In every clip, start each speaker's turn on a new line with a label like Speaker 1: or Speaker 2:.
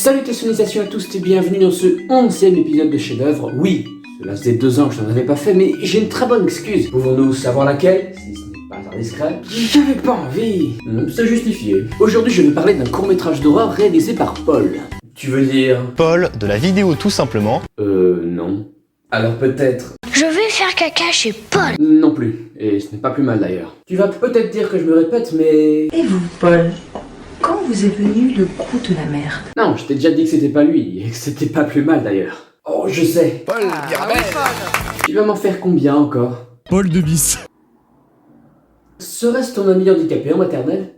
Speaker 1: Salutations à tous et bienvenue dans ce 11e épisode de chef-d'œuvre. Oui, cela faisait 2 ans que je n'en avais pas fait, mais j'ai une très bonne excuse. Pouvons-nous savoir laquelle, si ce n'est pas indiscret? J'avais pas envie. C'est justifié. Aujourd'hui, je vais parler d'un court-métrage d'horreur réalisé par Paul. Tu veux dire...
Speaker 2: Paul, de la vidéo tout simplement.
Speaker 1: Non. Alors peut-être...
Speaker 3: Je vais faire caca chez Paul.
Speaker 1: Non plus, et ce n'est pas plus mal d'ailleurs. Tu vas peut-être dire que je me répète, mais...
Speaker 4: Et vous, Paul, quand vous est venu le coup de la merde?
Speaker 1: Non, je t'ai déjà dit que c'était pas lui, et que c'était pas plus mal d'ailleurs. Oh, je sais.
Speaker 2: Paul Mirabel.
Speaker 1: Tu vas m'en faire combien encore?
Speaker 5: Paul de Bis.
Speaker 1: Serait-ce ton ami handicapé en maternelle?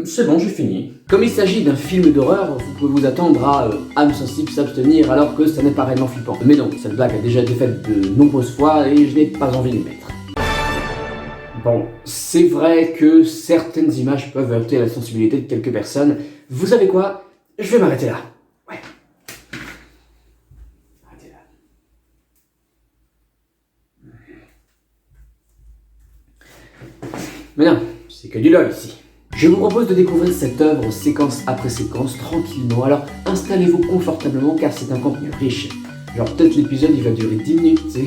Speaker 1: C'est bon, j'ai fini. Comme il s'agit d'un film d'horreur, vous pouvez vous attendre à âme sensible s'abstenir alors que ça n'est pas réellement flippant. Mais non, cette blague a déjà été faite de nombreuses fois et je n'ai pas envie de les mettre. Bon, c'est vrai que certaines images peuvent heurter la sensibilité de quelques personnes. Vous savez quoi? Je vais m'arrêter là. Ouais. Arrêtez là. Mais non, c'est que du lol ici. Je vous propose de découvrir cette œuvre séquence après séquence tranquillement, alors installez-vous confortablement car c'est un contenu riche. Genre peut-être l'épisode il va durer 10 minutes, tu sais.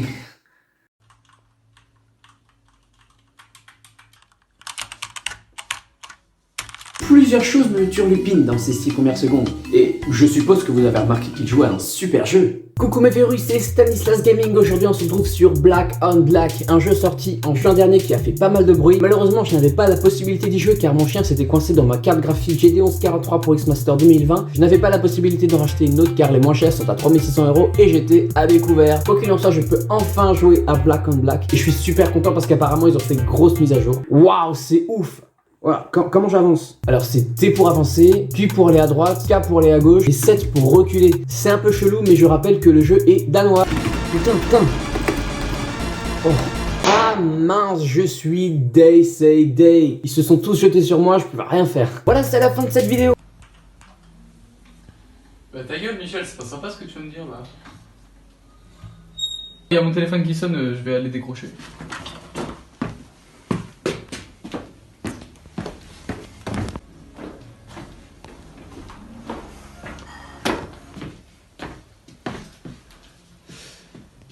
Speaker 1: Plusieurs choses me turlupinent dans ces 6 premières secondes, et je suppose que vous avez remarqué qu'il jouait à un super jeu. Coucou mes verrues, c'est Stanislas Gaming. Aujourd'hui on se trouve sur Black on Black, un jeu sorti en juin dernier qui a fait pas mal de bruit. Malheureusement je n'avais pas la possibilité d'y jouer car mon chien s'était coincé dans ma carte graphique GD1143 pour X-Master 2020. Je n'avais pas la possibilité d'en racheter une autre car les moins chers sont à 3600 € et j'étais à découvert. Quoi qu'il en soit, je peux enfin jouer à Black on Black et je suis super content parce qu'apparemment ils ont fait une grosse mise à jour. Waouh, c'est ouf! Voilà, comment j'avance? Alors c'est T pour avancer, Q pour aller à droite, K pour aller à gauche et 7 pour reculer. C'est un peu chelou mais je rappelle que le jeu est danois. Putain. Oh. Ah mince, je suis Day Say Day. Ils se sont tous jetés sur moi, je peux rien faire. Voilà, c'est la fin de cette vidéo.
Speaker 6: Bah ta gueule Michel, c'est pas sympa ce que tu viens de dire là. Il y a mon téléphone qui sonne, je vais aller décrocher.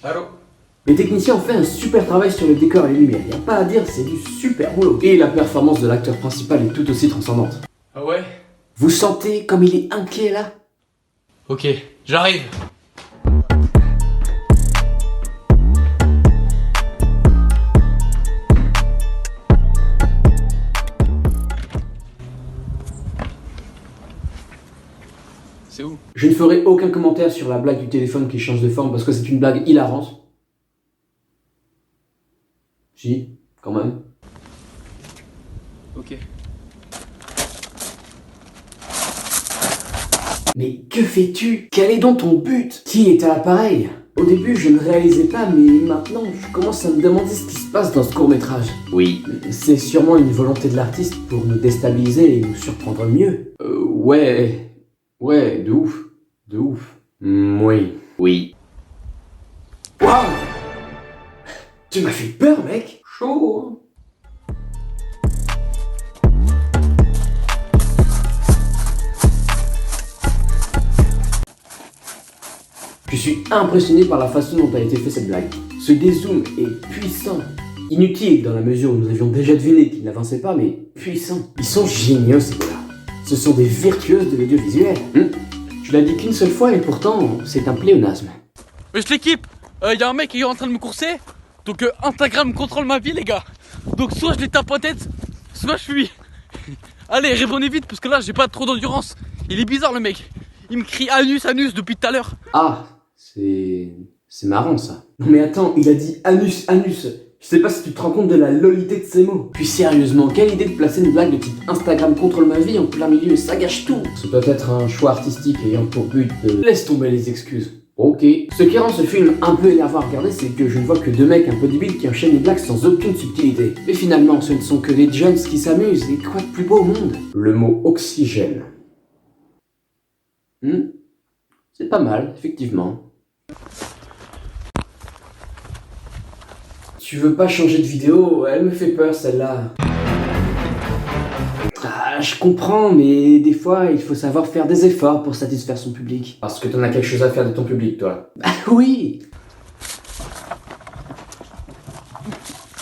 Speaker 6: Allô?
Speaker 1: Les techniciens ont fait un super travail sur le décor et les lumières, y a pas à dire, c'est du super boulot. Et la performance de l'acteur principal est tout aussi transcendante.
Speaker 6: Ah ouais?
Speaker 1: Vous sentez comme il est inquiet là?
Speaker 6: Ok, j'arrive. C'est où?
Speaker 1: Je ne ferai aucun commentaire sur la blague du téléphone qui change de forme parce que c'est une blague hilarante. Si, quand même.
Speaker 6: Ok.
Speaker 1: Mais que fais-tu? Quel est donc ton but? Qui est à l'appareil? Au début, je ne réalisais pas, mais maintenant, je commence à me demander ce qui se passe dans ce court-métrage. Oui, c'est sûrement une volonté de l'artiste pour nous déstabiliser et nous surprendre mieux. Ouais, de ouf. Oui. Waouh! Tu m'as fait peur, mec! Chaud! Je suis impressionné par la façon dont a été fait cette blague. Ce dézoom est puissant. Inutile dans la mesure où nous avions déjà deviné qu'il n'avançait pas, mais puissant. Ils sont géniaux ces gars-là. Ce sont des virtuoses de l'audiovisuel. Tu l'as dit qu'une seule fois et pourtant c'est un pléonasme.
Speaker 6: Wesh l'équipe, y a un mec qui est en train de me courser. Donc Instagram contrôle ma vie les gars. Donc soit je les tape en tête, soit je fuis. Allez répondez vite parce que là j'ai pas trop d'endurance. Il est bizarre le mec. Il me crie anus depuis tout à l'heure.
Speaker 1: Ah, c'est marrant ça. Non mais attends, il a dit anus. Je sais pas si tu te rends compte de la lolité de ces mots. Puis sérieusement, quelle idée de placer une blague de type Instagram contrôle ma vie en plein milieu, ça gâche tout. C'est peut-être un choix artistique ayant pour but de... Laisse tomber les excuses. Ok. Ce qui rend ce film un peu énervant à regarder, c'est que je ne vois que 2 mecs un peu débiles qui enchaînent les blagues sans aucune subtilité. Mais finalement, ce ne sont que des jeunes qui s'amusent, et quoi de plus beau au monde? Le mot oxygène. C'est pas mal, effectivement. Tu veux pas changer de vidéo? Elle me fait peur celle-là. Ah, je comprends, mais des fois, il faut savoir faire des efforts pour satisfaire son public. Parce que t'en as quelque chose à faire de ton public, toi. Bah oui.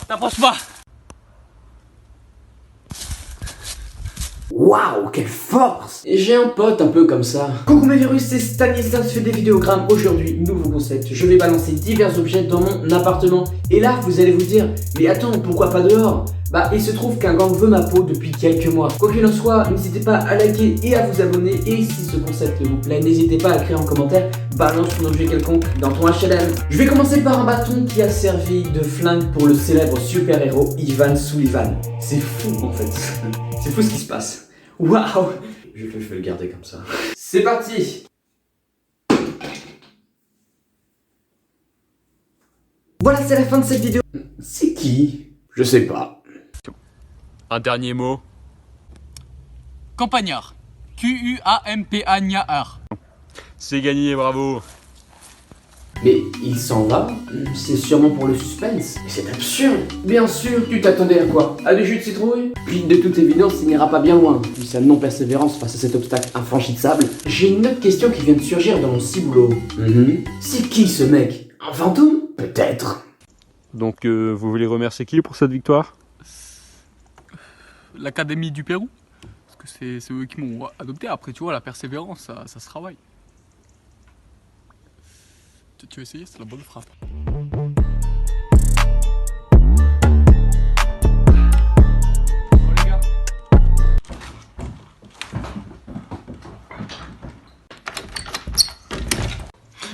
Speaker 6: T'approches pas.
Speaker 1: Waouh, quelle force! J'ai un pote un peu comme ça. Coucou mes virus, c'est Stanislas, je fais des vidéogrammes. Aujourd'hui, nouveau concept. Je vais balancer divers objets dans mon appartement. Et là, vous allez vous dire, mais attends, pourquoi pas dehors? Bah, il se trouve qu'un gang veut ma peau depuis quelques mois. Quoi qu'il en soit, n'hésitez pas à liker et à vous abonner. Et si ce concept vous plaît, n'hésitez pas à écrire en commentaire, balance un objet quelconque dans ton HLM. Je vais commencer par un bâton qui a servi de flingue pour le célèbre super-héros Ivan Sullivan. C'est fou en fait. C'est fou ce qui se passe. Waouh! Je vais le garder comme ça. C'est parti! Voilà, c'est la fin de cette vidéo. C'est qui? Je sais pas.
Speaker 5: Un dernier mot.
Speaker 6: Campagnard. Q-U-A-M-P-A-N-A-R.
Speaker 5: C'est gagné, bravo.
Speaker 1: Mais il s'en va? C'est sûrement pour le suspense. Mais c'est absurde! Bien sûr, tu t'attendais à quoi? À des jus de citrouille? Puis de toute évidence, il n'ira pas bien loin, vu sa non-persévérance face à cet obstacle infranchissable. J'ai une autre question qui vient de surgir dans mon ciboulot. C'est qui ce mec? Un fantôme? Peut-être.
Speaker 5: Donc, vous voulez remercier qui pour cette victoire?
Speaker 6: L'Académie du Pérou. Parce que c'est eux qui m'ont adopté. Après, tu vois, la persévérance, ça se travaille. Tu veux essayer? C'est la bonne frappe. Oh les gars.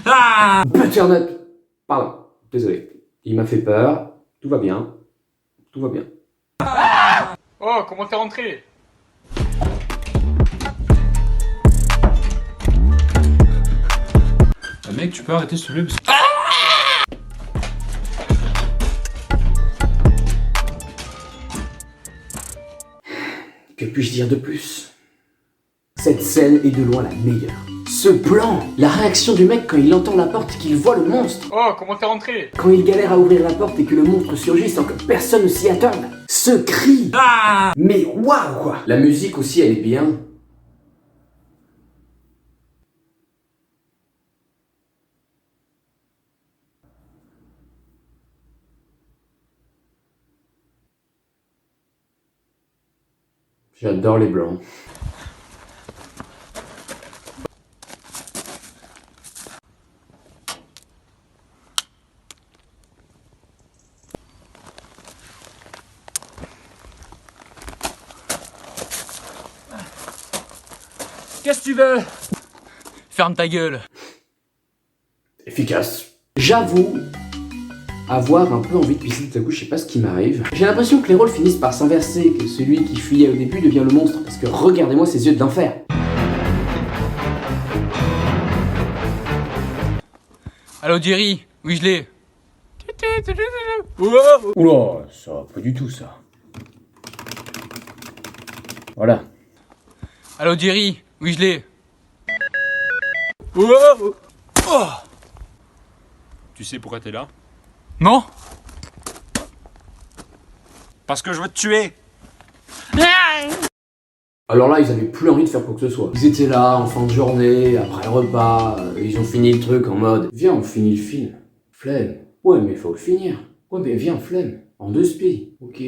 Speaker 6: Ah!
Speaker 1: Butternut! Pardon, désolé. Il m'a fait peur. Tout va bien. Tout va bien.
Speaker 6: Oh, comment t'es rentré?
Speaker 5: Mec, tu peux arrêter s'il te plaît parce que...
Speaker 1: Que puis-je dire de plus? Cette scène est de loin la meilleure. Ce plan! La réaction du mec quand il entend la porte et qu'il voit le monstre!
Speaker 6: Oh, comment t'es rentré?
Speaker 1: Quand il galère à ouvrir la porte et que le monstre surgit sans que personne ne s'y attende! Ce cri! Mais waouh quoi! La musique aussi elle est bien. J'adore les blancs.
Speaker 6: Qu'est-ce que tu veux? Ferme ta gueule.
Speaker 1: Efficace. J'avoue avoir un peu envie de pisser tout à coup, je sais pas ce qui m'arrive. J'ai l'impression que les rôles finissent par s'inverser, que celui qui fuyait au début devient le monstre, parce que regardez-moi ces yeux d'enfer.
Speaker 6: Allô Jerry? Oui, je l'ai.
Speaker 1: Oula, ça va pas du tout ça. Voilà.
Speaker 6: Allô Jerry? Oui, je l'ai.
Speaker 5: Tu sais pourquoi t'es là?
Speaker 6: Non?
Speaker 5: Parce que je veux te tuer.
Speaker 1: Alors là, ils avaient plus envie de faire quoi que ce soit. Ils étaient là, en fin de journée, après le repas, ils ont fini le truc en mode « Viens, on finit le film. Flemme. Ouais, mais faut le finir. Ouais, mais viens, flemme. En 2 spi. Ok.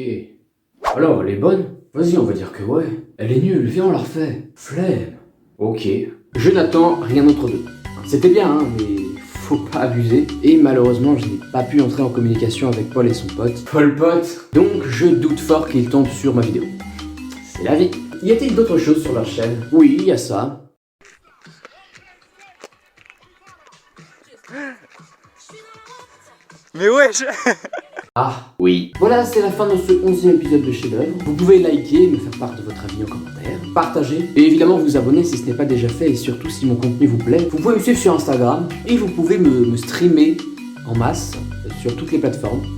Speaker 1: Alors, elle est bonne? Vas-y, on va dire que ouais. Elle est nulle, viens, on la refait. Flemme. Ok. Je n'attends rien d'autre d'eux. C'était bien, hein, mais faut pas abuser. Et malheureusement, je n'ai pas pu entrer en communication avec Paul et son pote. Paul Pote. Donc, je doute fort qu'il tombe sur ma vidéo. C'est la vie. Y a-t-il d'autres choses sur leur chaîne? Oui, il y a ça.
Speaker 5: Mais wesh.
Speaker 1: Ah, oui. Voilà, c'est la fin de ce 11e épisode de Chef d'œuvre. Vous pouvez liker, me faire part de votre avis en commentaire, partager, et évidemment vous abonner si ce n'est pas déjà fait, et surtout si mon contenu vous plaît. Vous pouvez me suivre sur Instagram, et vous pouvez me streamer en masse sur toutes les plateformes.